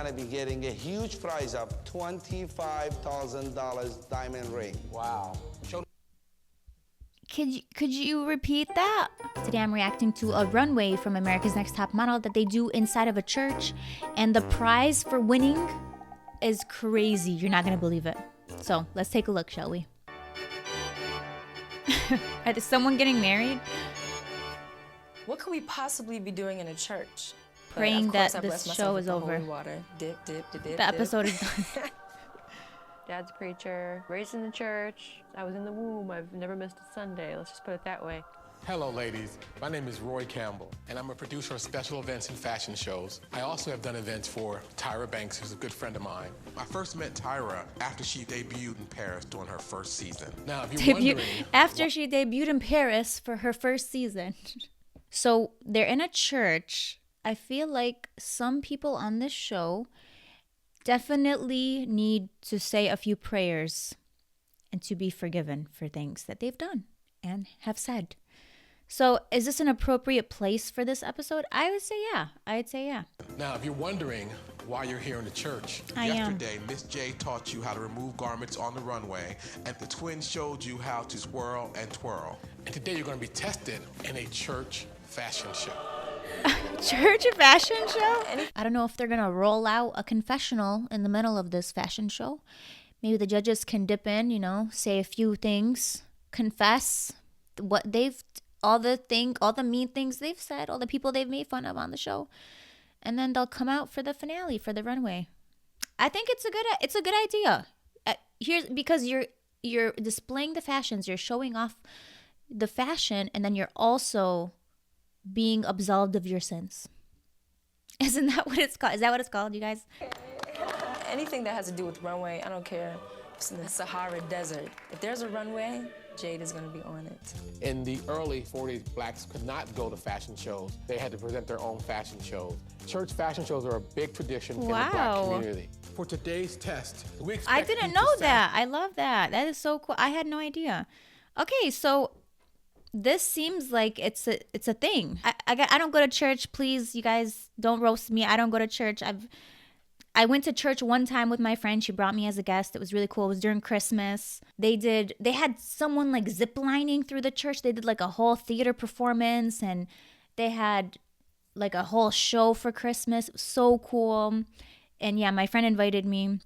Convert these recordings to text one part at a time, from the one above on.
Gonna be getting a huge prize of $25,000 diamond ring. Wow. Could you repeat that? Today I'm reacting to a runway from America's Next Top Model that they do inside of a church, and the prize for winning is crazy. You're not gonna believe it. So let's take a look, shall we? Is someone getting married? What could we possibly be doing in a church? Praying that this show is over. Dip, dip, dip, dip, The episode is done. Dad's a preacher, raised in the church. I was in the womb. I've never missed a Sunday. Let's just put it that way. Hello, ladies. My name is Roy Campbell, and I'm a producer of special events and fashion shows. I also have done events for Tyra Banks, who's a good friend of mine. I first met Tyra after she debuted in Paris during her first season. Now, if you're wondering... After she debuted in Paris for her first season. So they're in a church. I feel like some people on this show definitely need to say a few prayers and to be forgiven for things that they've done and have said. So is this an appropriate place for this episode? I would say yeah. I'd say yeah. Now, if you're wondering why you're here in the church, yesterday, Miss J taught you how to remove garments on the runway, and the twins showed you how to swirl and twirl. And today you're going to be tested in a church fashion show. Church fashion show? I don't know if they're going to roll out a confessional in the middle of this fashion show. Maybe the judges can dip in, say a few things, confess what they've, all the mean things they've said, all the people they've made fun of on the show. And then they'll come out for the finale, for the runway. I think it's a good idea. Here's because you're displaying the fashions, you're showing off the fashion, and then you're also being absolved of your sins. Isn't that what it's called? Is that what it's called, you guys? Anything that has to do with runway, I don't care. It's in the Sahara Desert. If there's a runway, Jade is going to be on it. In the early 40s, blacks could not go to fashion shows. They had to present their own fashion shows. Church fashion shows are a big tradition in the black community. For today's test, we expect I didn't know that. I love that. That is so cool. I had no idea. Okay, so this seems like it's a thing. I don't go to church. Please, you guys, don't roast me. I don't go to church. I went to church one time with my friend. She brought me as a guest. It was really cool. It was during Christmas. They had someone like ziplining through the church. They did like a whole theater performance, and they had like a whole show for Christmas. It was so cool. And yeah, my friend invited me.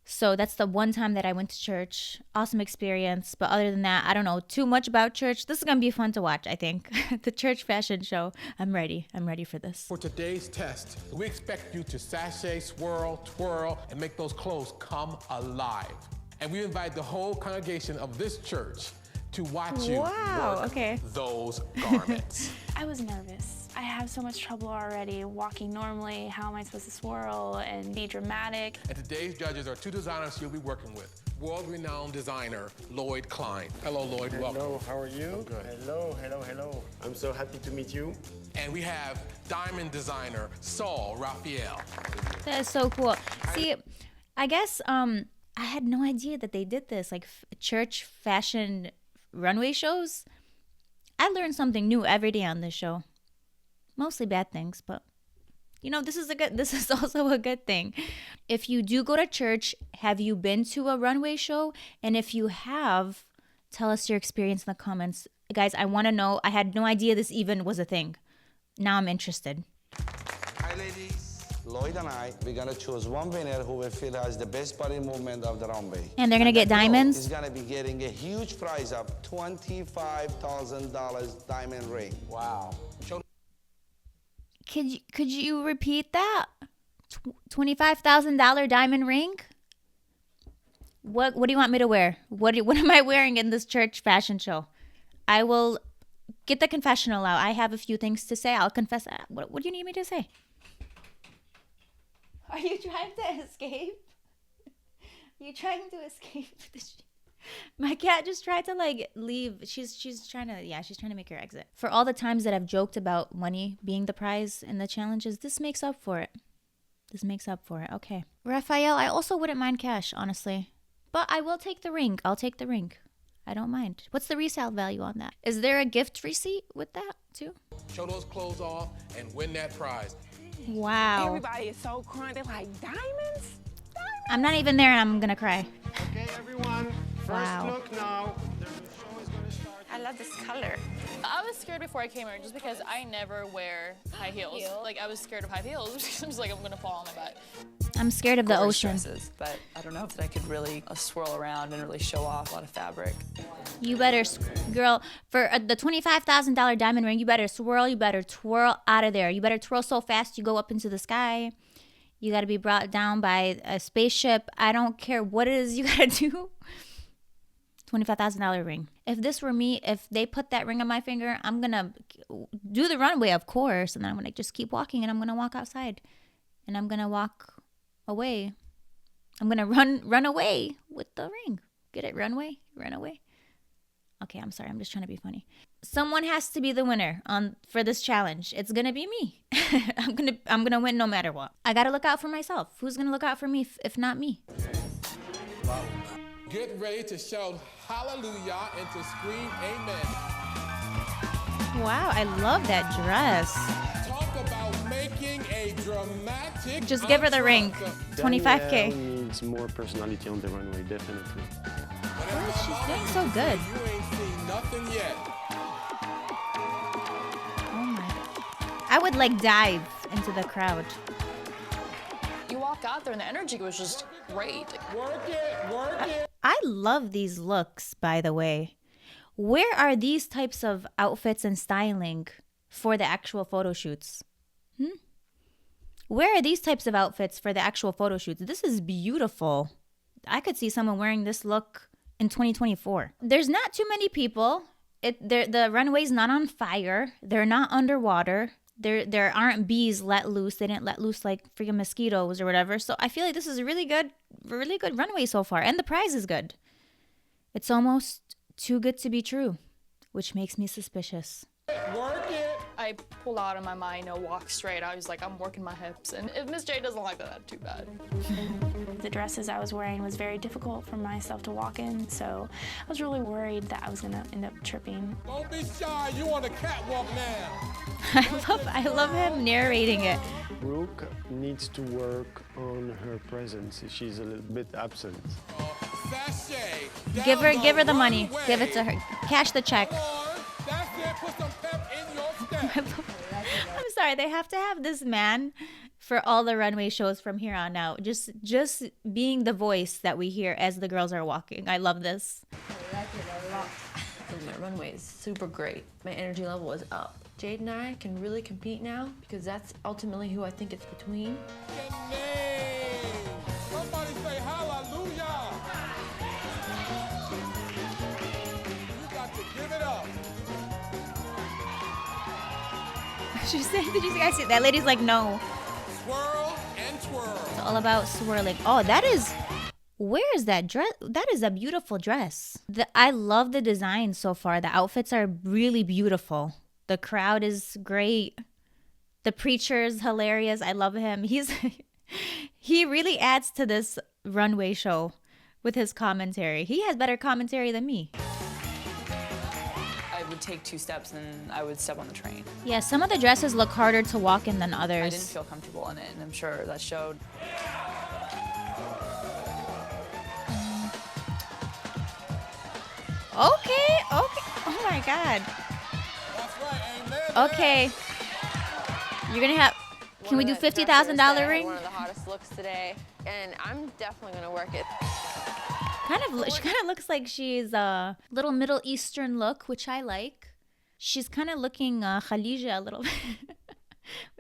So that's the one time that I went to church. Awesome experience. But other than that, I don't know too much about church. This is going to be fun to watch, I think. The church fashion show. I'm ready. I'm ready for this. For today's test, we expect you to sashay, swirl, twirl, and make those clothes come alive. And we invite the whole congregation of this church to watch you work those garments. I was nervous. I have so much trouble already walking normally. How am I supposed to swirl and be dramatic? And today's judges are two designers you'll be working with. World-renowned designer, Lloyd Klein. Hello, Lloyd. Welcome. Hello, how are you? I'm good. Hello. I'm so happy to meet you. And we have diamond designer, Saul Raphael. That is so cool. See, I guess I had no idea that they did this, like church fashion runway shows. I learn something new every day on this show. Mostly bad things, but this is also a good thing. If you do go to church, have you been to a runway show? And if you have, tell us your experience in the comments. Guys, I want to know. I had no idea this even was a thing. Now I'm interested. Hi, ladies. Lloyd and we're going to choose one winner who we feel has the best body movement of the runway. And they're going to get diamonds? He's going to be getting a huge prize of $25,000 diamond ring. Wow. Could you repeat that? $25,000 diamond ring? What do you want me to wear? What am I wearing in this church fashion show? I will get the confessional out. I have a few things to say. I'll confess. What do you need me to say? Are you trying to escape? Are you trying to escape? My cat just tried to leave. She's trying to make her exit. For all the times that I've joked about money being the prize in the challenges, this makes up for it. Okay. Raphael, I also wouldn't mind cash, honestly. But I will take the ring. I'll take the ring. I don't mind. What's the resale value on that? Is there a gift receipt with that too? Show those clothes off and win that prize. Wow. Everybody is so crying. They're like, diamonds? I'm not even there and I'm gonna cry. Okay, everyone. First Wow. look now. The show is going to start. I love this color. I was scared before I came here just because I never wear high heels. Like, I was scared of high heels because I'm just like, I'm gonna fall on my butt. I'm scared of the ocean. Dresses, but I don't know if I could really swirl around and really show off a lot of fabric. You better, girl, for the $25,000 diamond ring, you better swirl, you better twirl out of there. You better twirl so fast you go up into the sky. You got to be brought down by a spaceship. I don't care what it is you got to do. $25,000 ring. If this were me, if they put that ring on my finger, I'm going to do the runway, of course. And then I'm going to just keep walking and I'm going to walk outside. And I'm going to walk away. I'm going to run away with the ring. Get it? Runway? Run away? Okay, I'm sorry. I'm just trying to be funny. Someone has to be the winner for this challenge. It's going to be me. I'm going to win no matter what. I got to look out for myself. Who's going to look out for me if not me? Get ready to shout hallelujah and to scream amen. Wow, I love that dress. Talk about making a dramatic Just give her the ring. Danielle 25K. needs more personality on the runway, definitely. She's doing so good. You ain't seen nothing yet. Oh my. I would like dive into the crowd. You walk out there and the energy was just great. Work it. I love these looks, by the way. Where are these types of outfits and styling for the actual photo shoots? Where are these types of outfits for the actual photo shoots? This is beautiful. I could see someone wearing this look in 2024. There's not too many people. The runway's not on fire. They're not underwater. There aren't bees let loose. They didn't let loose like freaking mosquitoes or whatever. So I feel like this is a really good runway so far. And the prize is good. It's almost too good to be true, which makes me suspicious. Work it. I pull out of my mind, walk straight. I was like, I'm working my hips. And if Miss J doesn't like that, too bad. The dresses I was wearing was very difficult for myself to walk in, so I was really worried that I was gonna end up tripping. Don't be shy. You on the catwalk now. I love him narrating it. Brooke needs to work on her presence. She's a little bit absent. Sashay. Give her the money. Give it to her. Cash the check. That's it. Put some pep in your step. I'm sorry, they have to have this man for all the runway shows from here on out. Just being the voice that we hear as the girls are walking. I love this. I like it a lot. My runway is super great. My energy level is up. Jade and I can really compete now because that's ultimately who I think it's between. Somebody say hallelujah. You got to give it up. She said, did you guys see that? Lady's like, no. Swirl and twirl. It's all about swirling. Oh, where is that dress? That is a beautiful dress. I love the design so far. The outfits are really beautiful. The crowd is great. The preacher is hilarious. I love him. He really adds to this runway show with his commentary. He has better commentary than me. I would take 2 steps and I would step on the train. Yeah, some of the dresses look harder to walk in than others. I didn't feel comfortable in it, and I'm sure that showed. Okay. Oh my God. That's right, amen. Okay. You're gonna have. Can we do $50,000 ring? One of the hottest looks today, and I'm definitely gonna work it. She kind of looks like she's a little Middle Eastern look, which I like. She's kind of looking Khalija a little bit.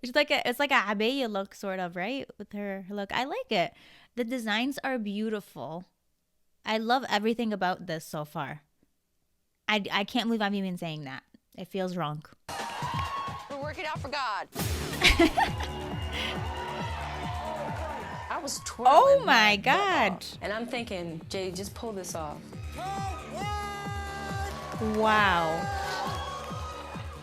It's like a abaya look, sort of, right? With her look, I like it. The designs are beautiful. I love everything about this so far. I can't believe I'm even saying that. It feels wrong. We're working out for God. I was twirling. Oh my God. And I'm thinking, Jay, just pull this off. Wow.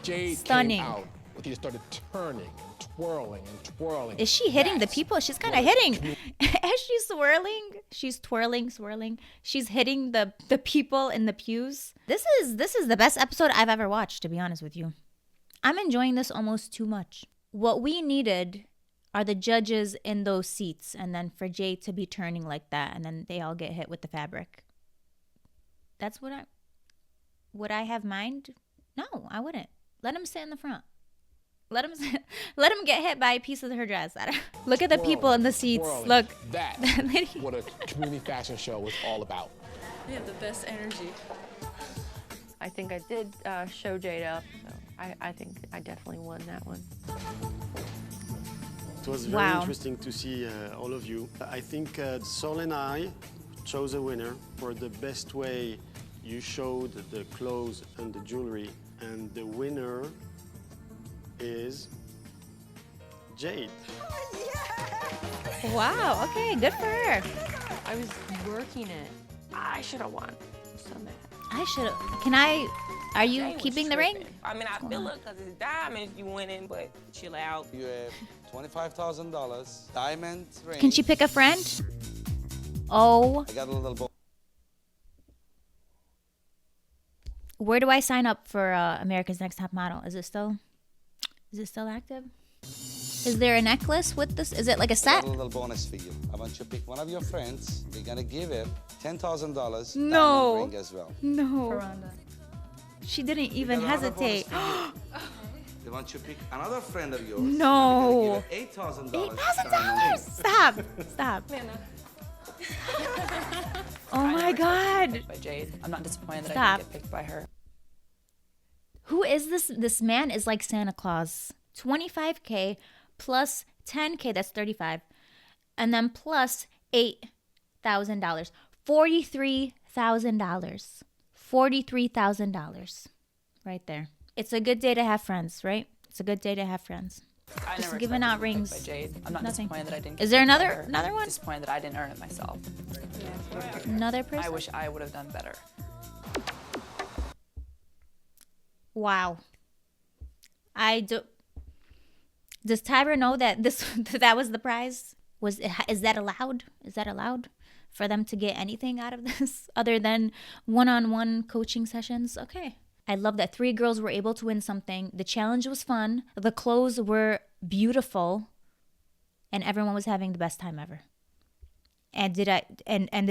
Jade Stunning. came out. She started turning and twirling and twirling. Is she hitting the people? She's kind of hitting. As she's swirling, she's swirling. She's hitting the people in the pews. This is the best episode I've ever watched, to be honest with you. I'm enjoying this almost too much. What we needed are the judges in those seats, and then for Jade to be turning like that, and then they all get hit with the fabric. That's would I have mind? No, I wouldn't. Let him sit in the front. Let him get hit by a piece of her dress. Look at the people in the seats. Look. That's what a community fashion show is all about. We have the best energy. I think I did show Jade up, so I think I definitely won that one. It was very interesting to see all of you. I think Sol and I chose a winner for the best way you showed the clothes and the jewelry, and the winner is Jade. Wow, okay, good for her. I was working it. I should have won. I'm so mad. I should have. Are you keeping the ring? I mean, I feel it because it's diamonds you winning, but chill out. You have $25,000, diamond ring. Can she pick a friend? Oh. I got a little bit. Where do I sign up for America's Next Top Model? Is it still active? Is there a necklace with this? Is it like a set? I got a little bonus for you. I want you to pick one of your friends. We're gonna give him $10,000 No. diamond ring as well. No. Veranda. She didn't even hesitate. They want you to pick another friend of yours. No. Give $8,000. $8,000. Stop. Oh my God. By Jade. I'm not disappointed that Stop. I didn't get picked by her. Who is this? This man is like Santa Claus. $25K plus $10K, that's $35. And then plus $8,000. $43,000. $43,000. Right there. It's a good day to have friends, right? It's a good day to have friends. Just giving out rings. By Jade. I'm not Nothing. disappointed that I didn't. Is there get picked by another her. one? Disappointed that I didn't earn it myself. Another person? I wish I would have done better. Wow. Does Tyra know that that was the prize? Is that allowed? Is that allowed for them to get anything out of this other than one-on-one coaching sessions? Okay. I love that 3 girls were able to win something. The challenge was fun. The clothes were beautiful, and everyone was having the best time ever. And the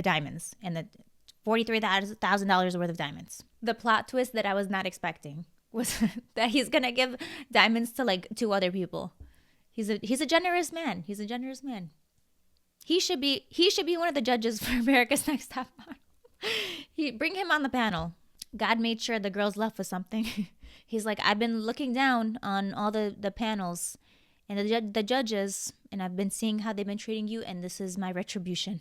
diamonds and the $43,000 worth of diamonds. The plot twist that I was not expecting was that he's gonna give diamonds to like 2 other people. He's a generous man. He's a generous man. He should be one of the judges for America's Next Top Model. Bring him on the panel. God made sure the girls left with something. He's like, I've been looking down on all the panels and the judges, and I've been seeing how they've been treating you, and this is my retribution.